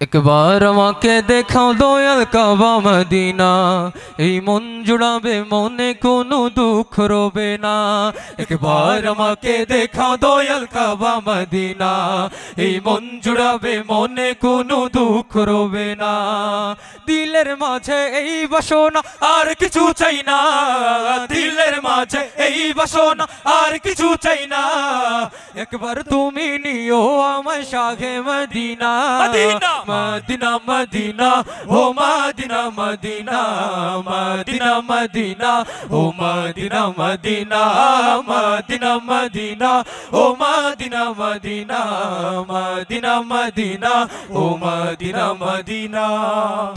একবার আমাকে দেখাও দয়াল কাবা মদিনা, এই মন জুড়াবে মনে কোনো দুঃখ রবে না। একবার আমাকে দেখাও দয়াল কাবা মদিনা, এই মন জুড়াবে মনে কোনো দুঃখ রবে না। দিলের মাঝে এই বাসনা আর কিছু চাই না, দিলের মাঝে এই বাসনা আর কিছু চাই না। একবার তুমি নিও আমায় শাহে মদিনা, মদিনা মদিনা ও মদিনা মদিনা, মদিনা মদিনা ও মদিনা মদিনা, মদিনা মদিনা ও মদিনা মদিনা, মদিনা মদিনা ও মদিনা মদিনা।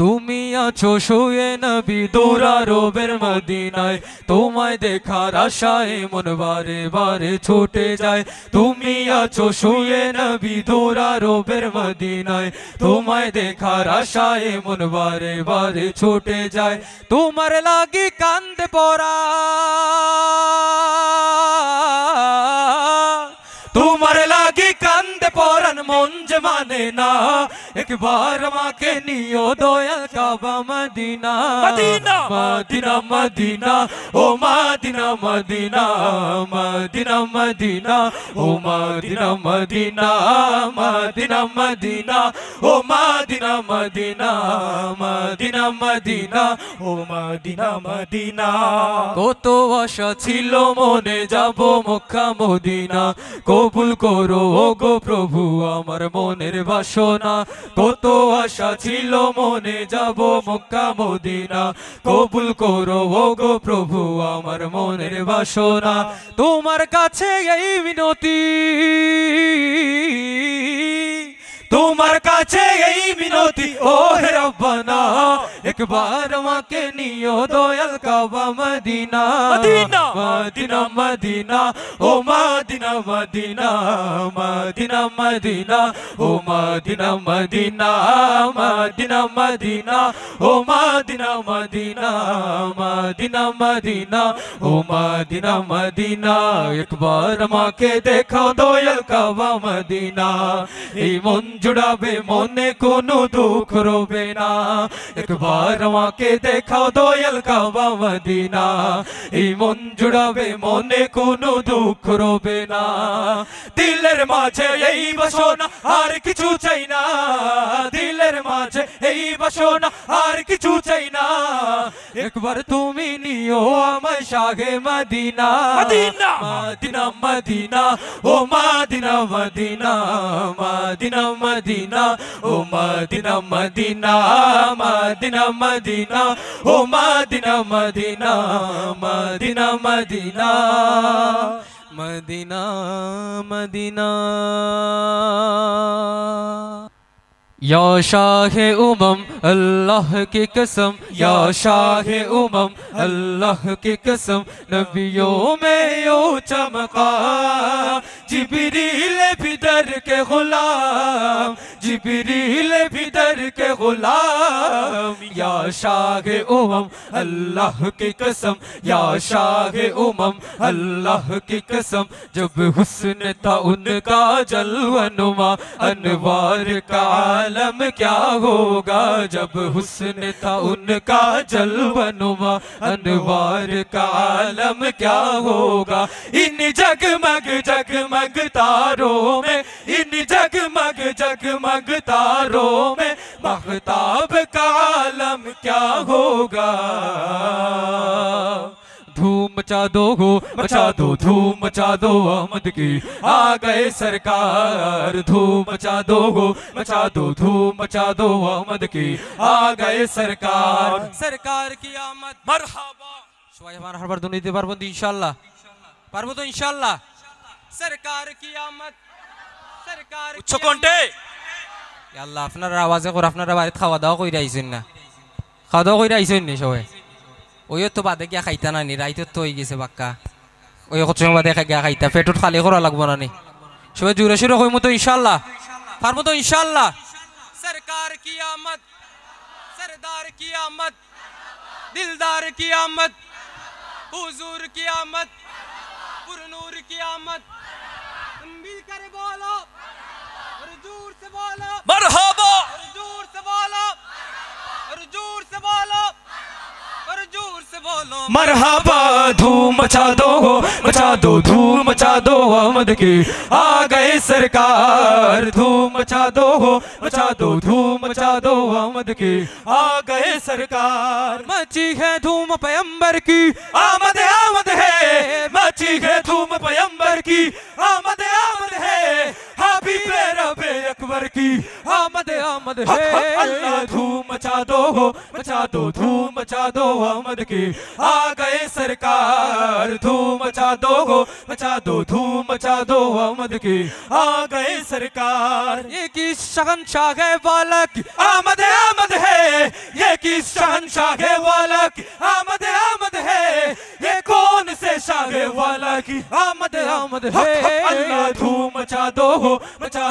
তুমি আছো শুয়ে নবী দুরারোবের মদিনায়, তোমায় দেখার আশায় মন বারে বারে ছুটে যায়। তুমি আছো শুয়ে নবী দুরারোবের মদিনায়, তোমায় দেখার আশায় মন বারে বারে ছুটে যায়। তোমার লাগি কান্দে পড়া, তোমার লাগি কান্দে পরান মন যে মানে না। একবার আমাকে নিও দয়াল কাবা মদিনা, মদিনা মদিনা মদিনা ও মদিনা মদিনা, মদিনা মদিনা ও মদিনা মদিনা, মদিনা মদিনা ও মদিনা মদিনা, মদিনা মদিনা ও মদিনা মদিনা। কত আশা ছিল মনে যাব মক্কা মদিনা, কবুল করো ওগো প্রভু আমার মনের বাসনা। কত আশা ছিল মনে যাব মক্কা মদিনা, কবুল করো ওগো প্রভু আমার মনের বাসনা। তোমার কাছে এই মিনতি, তোমার কাছে এই মিনতি ও হে রব্বানা, একবার আমাকে নিও দয়াল কাবা মদিনা, মদিনা মদিনা মদিনা ও মদিনা মদিনা, মদিনা মদিনা ও মদিনা মদিনা, মদিনা মদিনা ও মদিনা মদিনা, মদিনা মদিনা ও মদিনা মদিনা। একবার আমাকে দেখাও দয়াল কাবা মদিনা, এই মন জুড়াবে মনে কোনো দুঃখ রবে না। একবার আমাকে দেখাও দয়াল কাবা মদিনা, এই মন জুড়াবে মনে কোনো দুঃখ রবে না। দিলের মাঝে এই বাসনা আর কিছু চাই না, দিলের মাঝে এই বাসনা আর কিছু চাই না। একবার তুমি নিও আমায় শাহে মদিনা, মদিনা মদিনা মদিনা ও মদিনা মদিনা, মদিনা মদিনা ও মদিনা মদিনা, মদিনা মদিনা ও মদিনা মদিনা, মদিনা মদিনা, মদিনা মদিনা। या शाहे उमम अल्लाह की कसम, या शाहे उमम अल्लाह की कसम, नबियों में यो चमका जिब्रील भी दर के गुलाम, जिब्रील भी दर के गुलाम। या शाहे उमम अल्लाह की कसम, या शाहे उमम अल्लाह की कसम, जब हुस्न था उनका जलवनुमा, अनवार का आलम क्या होगा। जब हुस्न था उनका जलवनुमा, अनवार का आलम क्या होगा। इन जगमग जगमग तारों में, इन जगमग जगमग तारों में, महताब का आलम क्या होगा। धूम मचा दो हो मचा दो, धूम मचा दो अहमद की आ गए सरकार। धूम मचा दो हो मचा दो, धूम मचा दो अहमद की आ गए सरकार। सरकार की आमद मरहबा। সবাই আমার হারবার দুনি দিতে পারবো তো ইনশাআল্লাহ, পারবো তো ইনশাআল্লাহ। সরকার কি আমদ, সরকার উচ্চ কণ্ঠে আল্লাহ আপনারা আওয়াজে করে আপনারা বাড়িতে খাওয়া দাওয়া কইরা আইছেন না, খাওয়া দাওয়া কইরা আইছেন না সবাই। ওই তো বাদে গিয়া খাইতা না নি, রাইত তো হয়ে গেছে বাক্কা, ওই কত সময় বাদে গিয়া খাইতা, পেটত খালি করা লাগবো না নি। সবাই জোরে সোরে কইমু তো ইনশাআল্লাহ, পারবো তো ইনশাআল্লাহ। সরকার কি আমদ, सरदार की आमद, दिलदार की आमद, हुजूर की आमद, पुरनूर की आमद। मिलकर बोलो और जोर से बोलो मरहबा, और जोर मरहबा धूम मचा दो धूम मचा दो आमद की आ गए सरकार धूम मचा दो धूम मचा दो आमद की आ गए सरकार मची है धूम पैगंबर की आमद आमद है मची है धूम पैगंबर की आमद आमद है हबीब रबे अकबर की आमद आमद है अल्लाह धूम मचा दो धूम मचा दो आमद की आ गए सरकार धूम मचा दो धूम मचा दो आमद की आ गए सरकार ये की शहंशाह है वाला की आमद आमद है ये की शहंशाह है वाला की आमद आमद है ये कौन से शाह वाला की आमद आमद है अल्लाह धूम मचा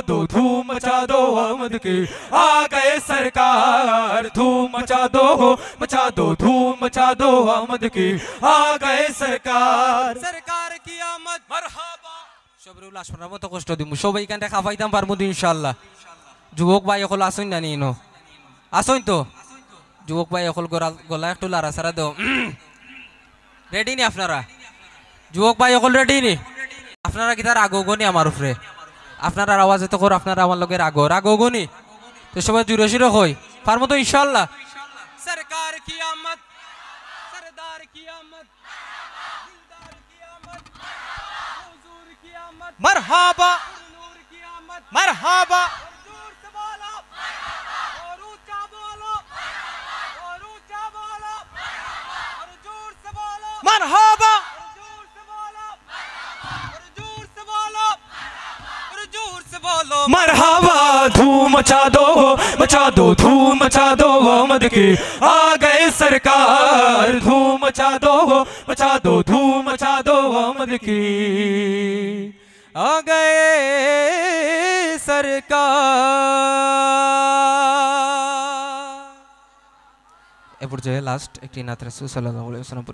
दो धूम मचा दो आमद की आ गए सरकार धूम मचा दो धूम मचा दो आमद की आ गए सरकार की आमद मरहबा সবরুল আসমানের মতো কষ্ট দিমু সবাই এখানে খাওয়াইতাম পারমু ইনশাআল্লাহ যুবক ভাই সকল আসুন না নিনো আসুন তো যুবক ভাই সকল গলা একটু লারা সারা দাও রেডি নি আপনারা যুবক ভাই সকল রেডি নি আপনারা কি তার আগোগনি আমার উপরে আপনারা আওয়াজ এত করে আপনারা আমার লগে আগোগনি তো সবাই জুরে জুরে কই পারমু তো ইনশাআল্লাহ সরকার কি আমত सरदार की आमद दिलदार की आमद हुजूर की आमद मरहबा नूर की आमद मरहबा जोर से बोलो और ऊंचा बोलो और ऊंचा बोलो और जोर से बोलो मरहबा जोर से बोलो और जोर से बोलो और जोर से बोलो मरहबा धूम मचा दो धूम मचा दो आमद की आ गए सरकार धूम मचा दो धूम मचा दो आमद की आ गए सरकार ए পর্যায়ে লাস্ট একটি নাত রাসূল সাল্লাল্লাহু আলাইহি ওয়াসাল্লাম